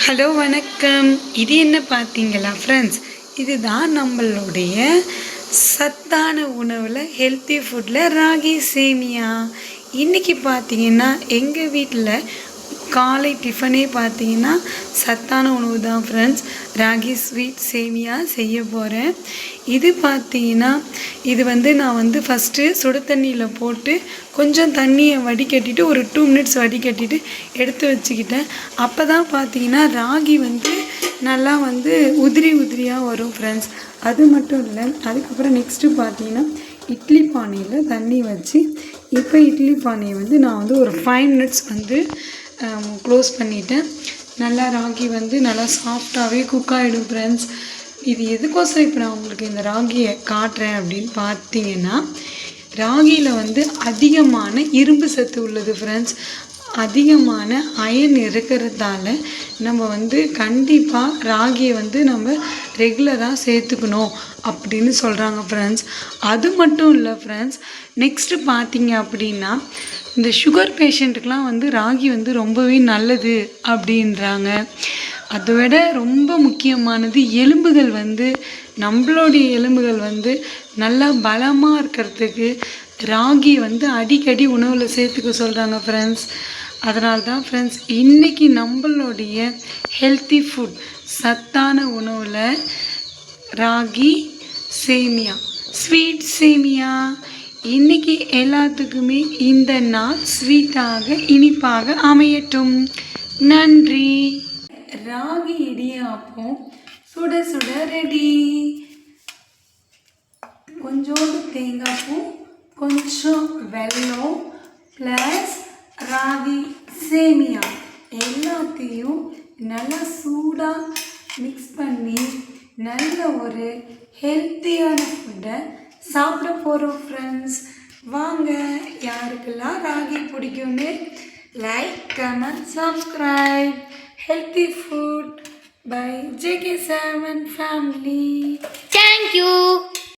Hello வணக்கம். இது என்ன பார்த்தீங்களா ஃப்ரெண்ட்ஸ், இதுதான் நம்மளுடைய சத்தான உணவில் ஹெல்த்தி ஃபுட்டில் ராகி சேமியா. இன்றைக்கி பார்த்தீங்கன்னா எங்கள் வீட்டில் காலை டிஃபனே பார்த்தீங்கன்னா சத்தான உணவு தான் ஃப்ரெண்ட்ஸ். ராகி ஸ்வீட் சேமியா செய்ய போகிறேன். இது பார்த்தீங்கன்னா நான் ஃபஸ்ட்டு சுடு தண்ணியில் போட்டு கொஞ்சம் தண்ணியை வடிகட்டிட்டு ஒரு 2 மினிட்ஸ் வடிகட்டிட்டு எடுத்து வச்சுக்கிட்டேன். அப்போ தான் பார்த்தீங்கன்னா ராகி நல்லா உதிரி உதிரியாக வரும் ஃப்ரெண்ட்ஸ். அது மட்டும் இல்லை, அதுக்கப்புறம் நெக்ஸ்ட்டு பார்த்தீங்கன்னா இட்லி பானையில் தண்ணி வச்சு இப்போ இட்லி பானையை நான் ஒரு 5 மினிட்ஸ் க்ளோஸ் பண்ணிவிட்டேன். நல்லா ராகி நல்லா சாஃப்டாகவே குக் ஆகிடும் ஃப்ரெண்ட்ஸ். இது எதுக்கோசரம் இப்போ நான் உங்களுக்கு இந்த ராகியை காட்டுறேன் அப்படின்னு பார்த்தீங்கன்னா, ராகியில் அதிகமான இரும்பு சத்து உள்ளது ஃப்ரெண்ட்ஸ். அதிகமான அயன் இருக்கிறதால நம்ம கண்டிப்பாக ராகியை நம்ம ரெகுலராக சேர்த்துக்கணும் அப்படின்னு சொல்கிறாங்க ஃப்ரெண்ட்ஸ். அது மட்டும் இல்லை ஃப்ரெண்ட்ஸ், நெக்ஸ்ட்டு பார்த்தீங்க அப்படின்னா இந்த சுகர் பேஷண்ட்டுக்கெலாம் ராகி ரொம்பவே நல்லது அப்படின்றாங்க. அதை விட ரொம்ப முக்கியமானது எலும்புகள் நம்மளுடைய எலும்புகள் நல்லா பலமாக இருக்கிறதுக்கு ராகி அடிக்கடி உணவில் சேர்த்துக்க சொல்கிறாங்க ஃப்ரெண்ட்ஸ். அதனால தான் ஃப்ரெண்ட்ஸ் இன்றைக்கி நம்மளுடைய ஹெல்த்தி ஃபுட் சத்தான உணவில் ராகி சேமியா, ஸ்வீட் சேமியா. இன்றைக்கி எல்லாத்துக்குமே இந்த நாள் ஸ்வீட்டாக இனிப்பாக அமையட்டும். நன்றி. ராகி இடியாப்பம் சுட சுட ரெடி. கொஞ்சோண்டு தேங்காய் பூ, கொஞ்சம் வெல்லம் ப்ளஸ் ராகி சேமியா எல்லாத்தையும் நல்லா சூடாக மிக்ஸ் பண்ணி நல்ல ஒரு ஹெல்த்தியான ஃபுட்டை சாப்பிட போகிறோம் ஃப்ரெண்ட்ஸ். வாங்க, யாருக்கெல்லாம் ராகி பிடிக்கும்னு like, comment, subscribe. Healthy food by JK7 family. Thank you.